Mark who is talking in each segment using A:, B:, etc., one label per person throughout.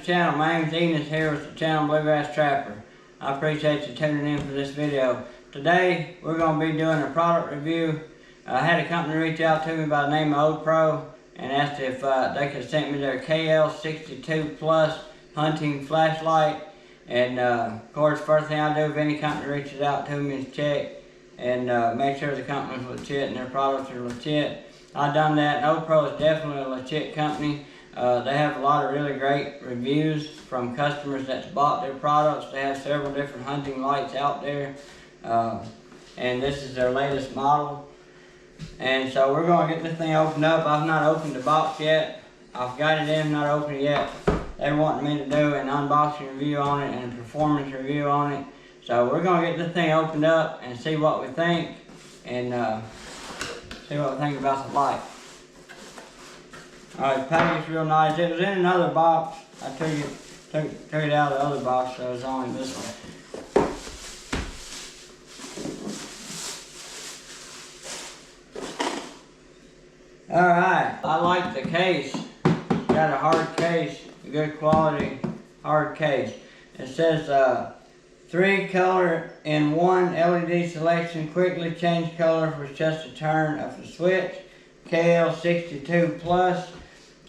A: channel. My name is Enos here with the channel Bluegrass Trapper. I appreciate you tuning in for this video. Today we're going to be doing a product review. I had a company reach out to me by the name of Odepro and asked if they could send me their KL62 Plus hunting flashlight. And of course, first thing I do if any company reaches out to me is check and make sure the company's legit and their products are legit. I've done that. Odepro is definitely a legit company. They have a lot of really great reviews from customers that's bought their products. They have several different hunting lights out there. And this is their latest model. And so we're going to get this thing opened up. I've not opened the box yet. I've got it in, not opened it yet. They wanted me to do an unboxing review on it and a performance review on it. So we're going to get this thing opened up and see what we think. And see what we think about the light. Alright, the package is real nice. It was in another box. I took it out of the other box, so it was only this one. Alright, I like the case. It's got a hard case, a good quality hard case. It says 3 color in 1 LED selection, quickly change color with just a turn of the switch. KL62 Plus.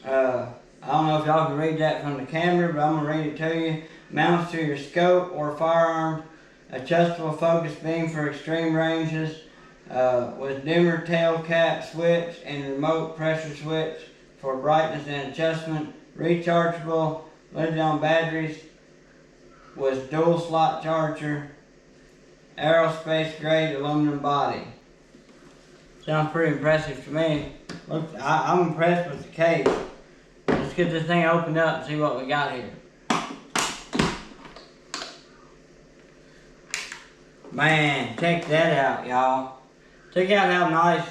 A: I don't know if y'all can read that from the camera, but I'm going to read it to you. Mounts to your scope or firearm. Adjustable focus beam for extreme ranges. With dimmer tail cap switch and remote pressure switch for brightness and adjustment. Rechargeable lithium batteries with dual slot charger. Aerospace grade aluminum body. Sounds pretty impressive to me. Look, I'm impressed with the case. Let's get this thing opened up and see what we got here. Man, check that out, y'all. Check out how nice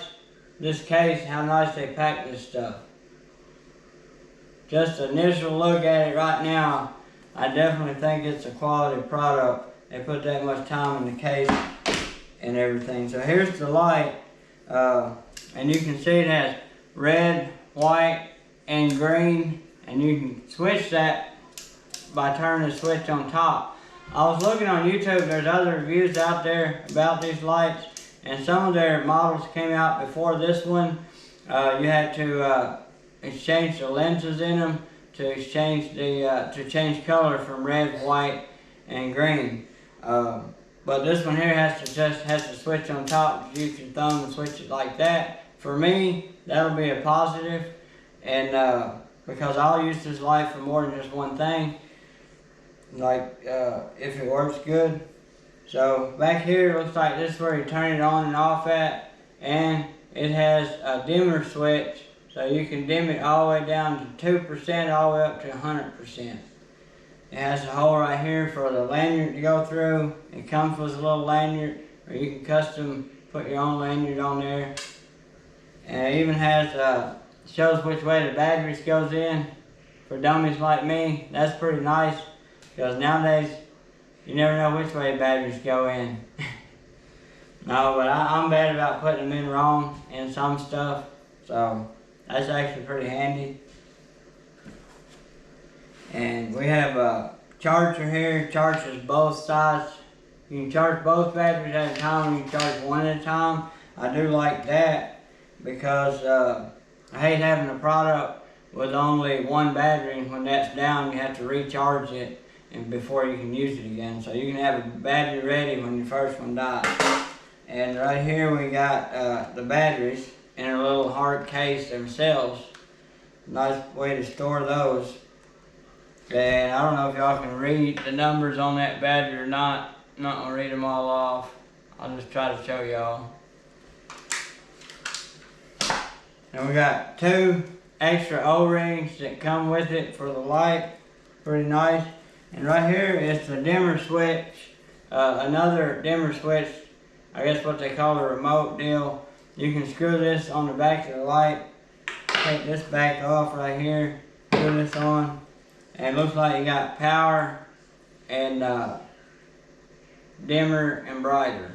A: this case, how nice they pack this stuff. Just an initial look at it right now, I definitely think it's a quality product. They put that much time in the case and everything. So here's the light. And you can see it has red, white, and green, and you can switch that by turning the switch on top. I was looking on YouTube, there's other reviews out there about these lights, and some of their models came out before this one. You had to exchange the lenses in them to exchange to change color from red, white, and green. But this one here has to switch on top. Use your thumb and switch it like that. For me, that'll be a positive, and because I'll use this light for more than just one thing. Like if it works good. So back here, it looks like this is where you turn it on and off at, and it has a dimmer switch, so you can dim it all the way down to 2%, all the way up to 100%. It has a hole right here for the lanyard to go through. It comes with a little lanyard, or you can custom put your own lanyard on there. And it even has shows which way the batteries goes in for dummies like me. That's pretty nice, because nowadays you never know which way the batteries go in. No, but I'm bad about putting them in wrong in some stuff, so that's actually pretty handy. And we have a charger here, charges both sides. You can charge both batteries at a time, you can charge one at a time. I do like that because I hate having a product with only one battery, and when that's down you have to recharge it and before you can use it again. So you can have a battery ready when your first one dies. And right here we got the batteries in a little hard case themselves. Nice way to store those. And I don't know if y'all can read the numbers on that battery or not. I'm not going to read them all off. I'll just try to show y'all. And we got 2 extra O-rings that come with it for the light. Pretty nice. And right here is the dimmer switch. Another dimmer switch. I guess what they call a remote deal. You can screw this on the back of the light. Take this back off right here. Screw this on. And it looks like you got power and dimmer and brighter.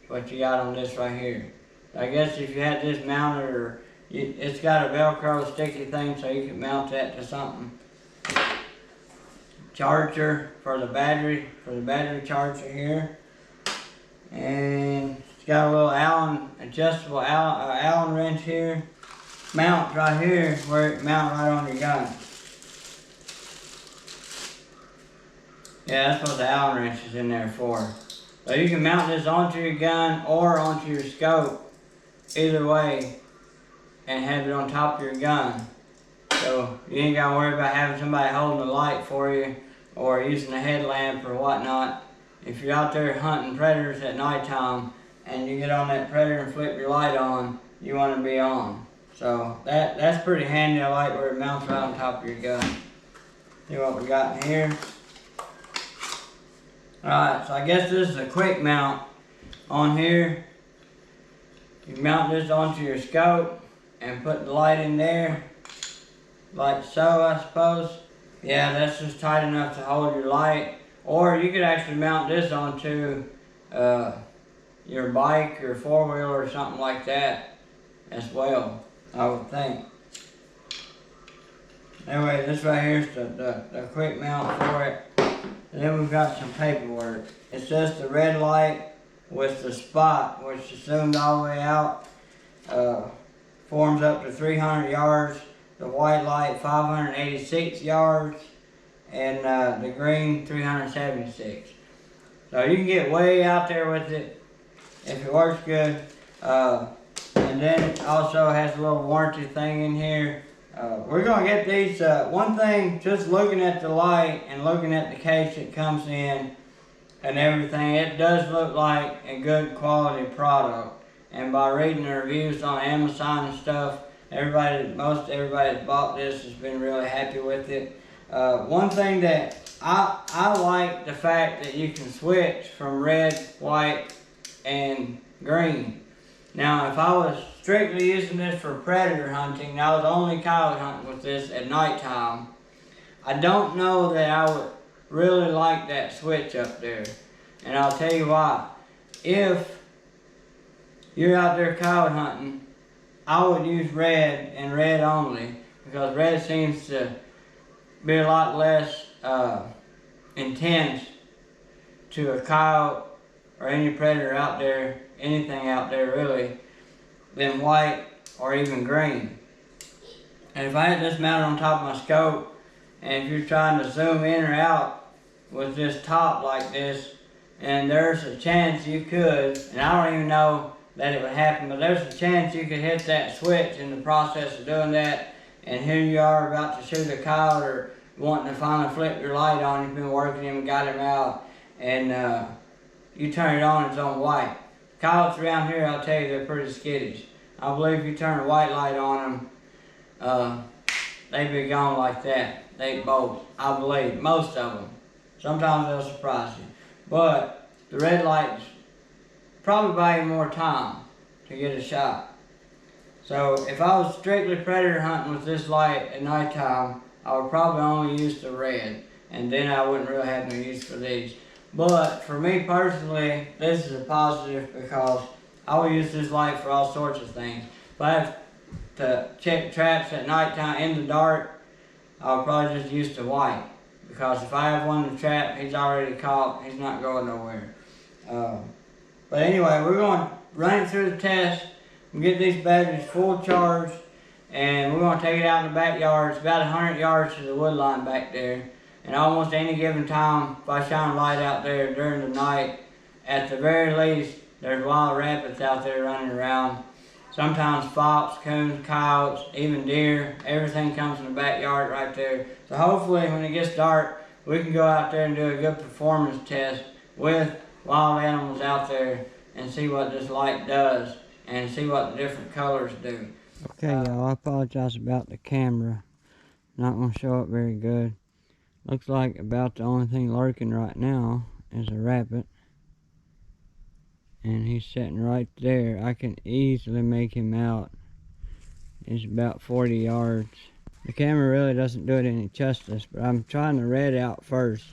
A: That's what you got on this right here. I guess if you had this mounted, or it's got a Velcro sticky thing so you can mount that to something. charger for the battery charger here. And it's got a little adjustable Allen wrench here. Mounts right here where it mounts right on your gun. Yeah, that's what the Allen wrench is in there for. So you can mount this onto your gun or onto your scope, either way, and have it on top of your gun. So you ain't gotta worry about having somebody holding the light for you or using a headlamp or whatnot. If you're out there hunting predators at nighttime and you get on that predator and flip your light on, you want to be on. So that's pretty handy. I like where it mounts right on top of your gun. See what we got in here. Alright, so I guess this is a quick mount on here. You mount this onto your scope and put the light in there, like so, I suppose. Yeah, that's just tight enough to hold your light. Or you could actually mount this onto your bike or four-wheeler or something like that as well, I would think. Anyway, this right here is the quick mount for it. And then we've got some paperwork. It says the red light with the spot, which is zoomed all the way out, forms up to 300 yards. The white light, 586 yards. And the green, 376. So you can get way out there with it if it works good. And then it also has a little warranty thing in here. We're going to get these, one thing, just looking at the light and looking at the case it comes in and everything, it does look like a good quality product. And by reading the reviews on Amazon and stuff, most everybody that bought this has been really happy with it. One thing that I like the fact that you can switch from red, white, and green. Now, if I was strictly using this for predator hunting, and I was only coyote hunting with this at nighttime, I don't know that I would really like that switch up there. And I'll tell you why. If you're out there coyote hunting, I would use red and red only, because red seems to be a lot less intense to a coyote or any predator out there, anything out there really, than white or even green. And if I had this mounted on top of my scope, and if you're trying to zoom in or out with this top like this, and there's a chance you could, and I don't even know that it would happen, but there's a chance you could hit that switch in the process of doing that, and here you are about to shoot a coyote or wanting to finally flip your light on. You've been working him and got him out, and you turn it on, it's on white. Coyotes around here, I'll tell you, they're pretty skittish. I believe if you turn a white light on them, they'd be gone like that. They both, I believe, most of them. Sometimes they'll surprise you. But the red lights probably buy you more time to get a shot. So if I was strictly predator hunting with this light at nighttime, I would probably only use the red, and then I wouldn't really have no use for these. But for me personally, this is a positive because I will use this light for all sorts of things. If I have to check traps at nighttime in the dark, I'll probably just use the white. Because if I have one in the trap, he's already caught, he's not going nowhere. But anyway, we're going to run it through the test and get these batteries full charged, and we're going to take it out in the backyard. It's about 100 yards to the wood line back there. And almost any given time, if I shine a light out there during the night, at the very least, there's wild rabbits out there running around. Sometimes fox, coons, coyotes, even deer, everything comes in the backyard right there. So hopefully when it gets dark, we can go out there and do a good performance test with wild animals out there and see what this light does and see what the different colors do. Okay, y'all, I apologize about the camera. Not going to show up very good. Looks like about the only thing lurking right now is a rabbit. And he's sitting right there. I can easily make him out. He's about 40 yards. The camera really doesn't do it any justice, but I'm trying the red out first.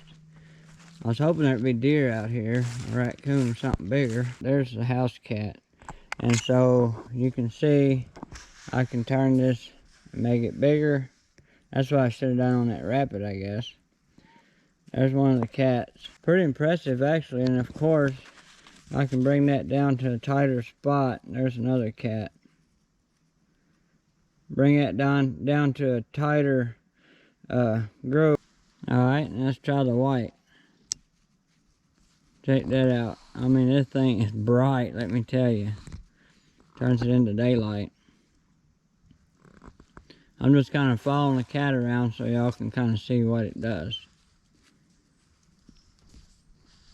A: I was hoping there'd be deer out here, a raccoon or something bigger. There's the house cat. And so you can see I can turn this and make it bigger. That's what I should have done on that rabbit, I guess. There's one of the cats. Pretty impressive actually, and of course, I can bring that down to a tighter spot. There's another cat. Bring that down to a tighter groove. Alright, let's try the white. Check that out. I mean, this thing is bright, let me tell you. Turns it into daylight. I'm just kind of following the cat around so y'all can kind of see what it does.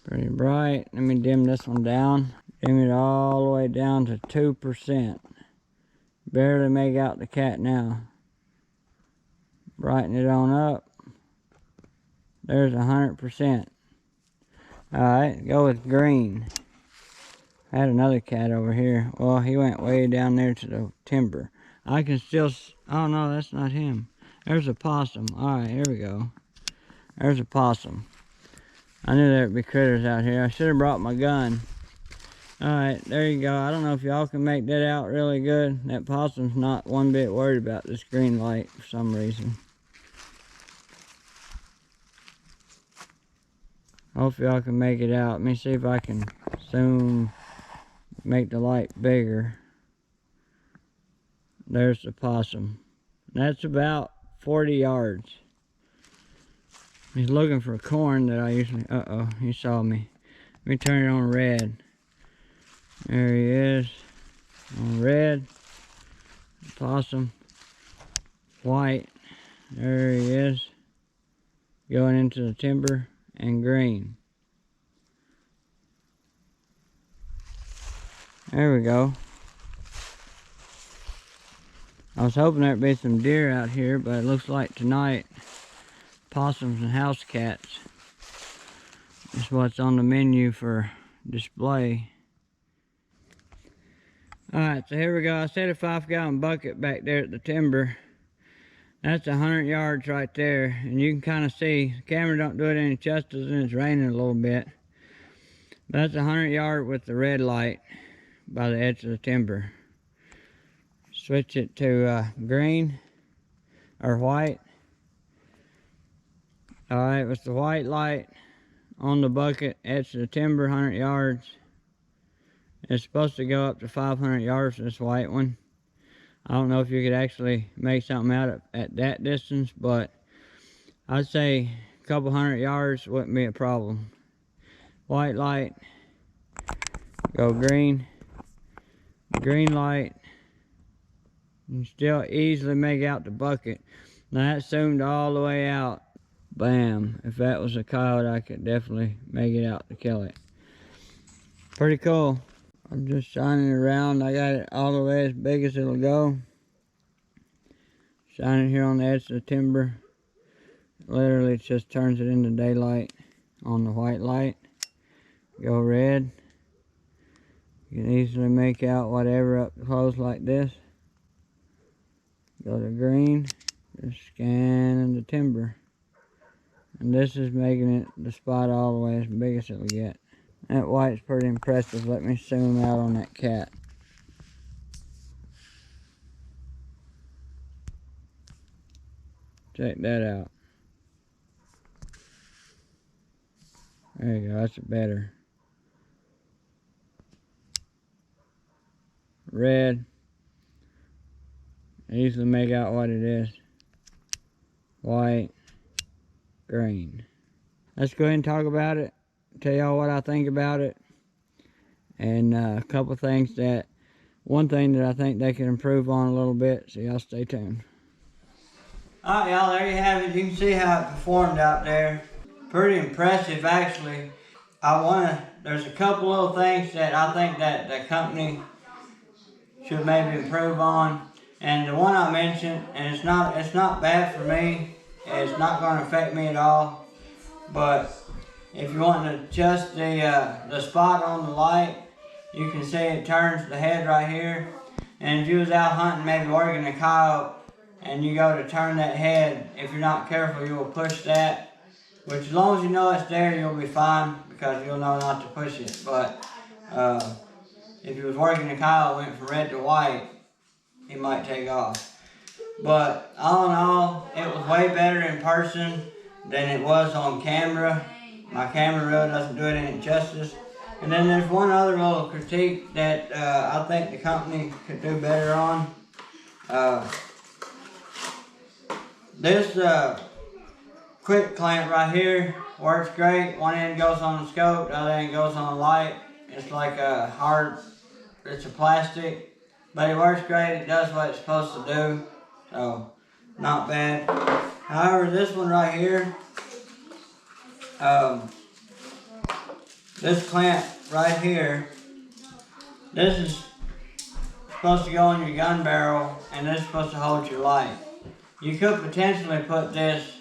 A: Pretty bright. Let me dim this one down. Dim it all the way down to 2%. Barely make out the cat now. Brighten it on up. There's 100%. Alright, go with green. I had another cat over here. Well, he went way down there to the timber. I can still... Oh no, that's not him. There's a possum. Alright, here we go. There's a possum. I knew there'd be critters out here. I should have brought my gun. Alright, there you go. I don't know if y'all can make that out really good. That possum's not one bit worried about this green light for some reason. Hope y'all can make it out. Let me see if I can zoom, make the light bigger. There's the possum. That's about 40 yards. He's looking for corn that I usually... Uh-oh, he saw me. Let me turn it on red. There he is. On red. Possum. White. There he is. Going into the timber. And green. There we go. I was hoping there'd be some deer out here, but it looks like tonight possums and house cats is what's on the menu for display. Alright, so here we go. I set a 5-gallon bucket back there at the timber. That's 100 yards right there, and you can kind of see, the camera don't do it any justice and it's raining a little bit. But that's 100 yards with the red light by the edge of the timber. Switch it to green, or white. Alright, with the white light on the bucket, edge of the timber, 100 yards. It's supposed to go up to 500 yards, this white one. I don't know if you could actually make something out at that distance, but I'd say a couple 100 yards wouldn't be a problem. White light, go green, green light, and still easily make out the bucket. Now that zoomed all the way out. Bam, if that was a coyote, I could definitely make it out to kill it. Pretty cool. I'm just shining it around. I got it all the way as big as it'll go. Shine it here on the edge of the timber. Literally, it just turns it into daylight on the white light. Go red. You can easily make out whatever up close like this. Go to green. Just scanning the timber. And this is making it the spot all the way as big as it'll get. That white's pretty impressive. Let me zoom out on that cat. Check that out. There you go, that's better. Red. Easily make out what it is. White. Green. Let's go ahead and talk about it. Tell y'all what I think about it. And a couple things that... One thing that I think they can improve on a little bit. So y'all stay tuned. Alright y'all, there you have it. You can see how it performed out there. Pretty impressive actually. There's a couple little things that I think that the company should maybe improve on. And the one I mentioned, and it's not bad for me. It's not going to affect me at all. But if you want to adjust the spot on the light, you can see it turns the head right here. And if you was out hunting, maybe working a coyote, and you go to turn that head, if you're not careful, you will push that. Which as long as you know it's there, you'll be fine, because you'll know not to push it. But if you was working a coyote, went from red to white, he might take off. But all in all, it was way better in person. than it was on camera. My camera really doesn't do it any justice. And then there's one other little critique that I think the company could do better on. This quick clamp right here works great. One end goes on the scope, the other end goes on the light. It's like a hard, it's a plastic, but it works great. It does what it's supposed to do, so not bad. However, this one right here, this clamp right here, this is supposed to go on your gun barrel, and this is supposed to hold your light. You could potentially put this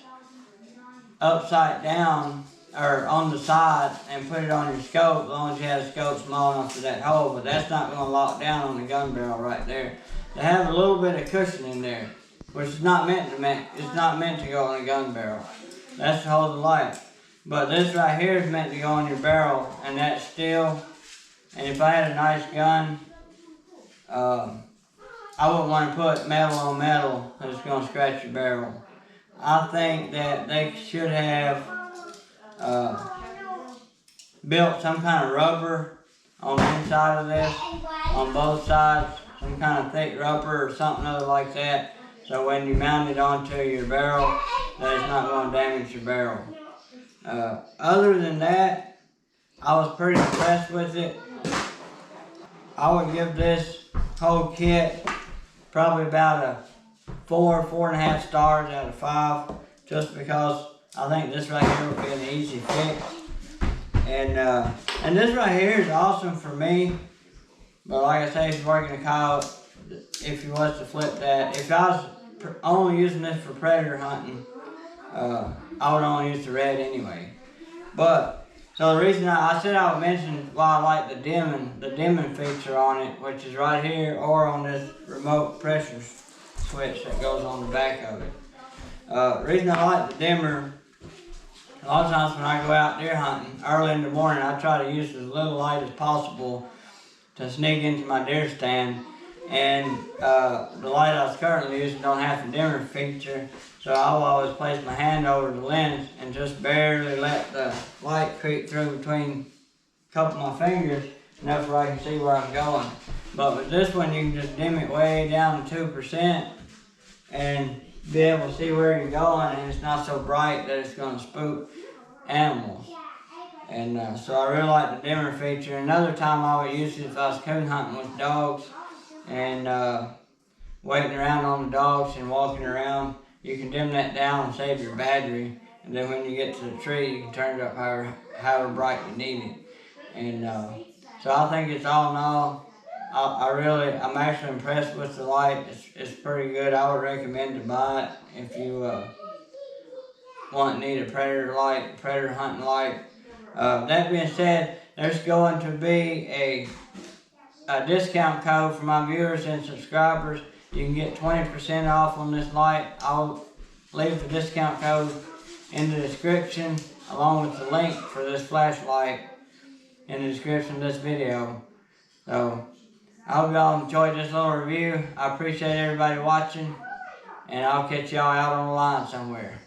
A: upside down or on the side and put it on your scope, as long as you have a scope small enough for that hole, but that's not going to lock down on the gun barrel right there. They have a little bit of cushion in there, which is not meant to go on a gun barrel. That's to hold the light. But this right here is meant to go on your barrel, and that's steel. And if I had a nice gun, I wouldn't want to put metal on metal because it's going to scratch your barrel. I think that they should have built some kind of rubber on the inside of this, on both sides, some kind of thick rubber or something other like that, so when you mount it onto your barrel, that it's not going to damage your barrel. Other than that, I was pretty impressed with it. I would give this whole kit probably about a 4.5 stars out of 5, just because I think this right here would be an easy fix. And this right here is awesome for me, but like I say, if you're working a coyote, if you was to flip that, if I was only using this for predator hunting, I would only use the red anyway. But so the reason I said I would mention why I like the dimming feature on it, which is right here, or on this remote pressure switch that goes on the back of it. The reason I like the dimmer, a lot of times when I go out deer hunting early in the morning, I try to use as little light as possible to sneak into my deer stand. And the light I was currently using don't have the dimmer feature, so I'll always place my hand over the lens and just barely let the light creep through between a couple of my fingers, enough where I can see where I'm going. But with this one, you can just dim it way down to 2% and be able to see where you're going, and it's not so bright that it's going to spook animals. And so I really like the dimmer feature. Another time I would use it if I was coon hunting with dogs and waiting around on the dogs and walking around. You can dim that down and save your battery, and then when you get to the tree, you can turn it up however bright you need it. And so I think it's all in all, I'm actually impressed with the light. It's pretty good. I would recommend to buy it if you need a predator hunting light. That being said, there's going to be a discount code for my viewers and subscribers. You can get 20% off on this light. I'll leave the discount code in the description along with the link for this flashlight in the description of this video. So I hope y'all enjoyed this little review. I appreciate everybody watching, and I'll catch y'all out on the line somewhere.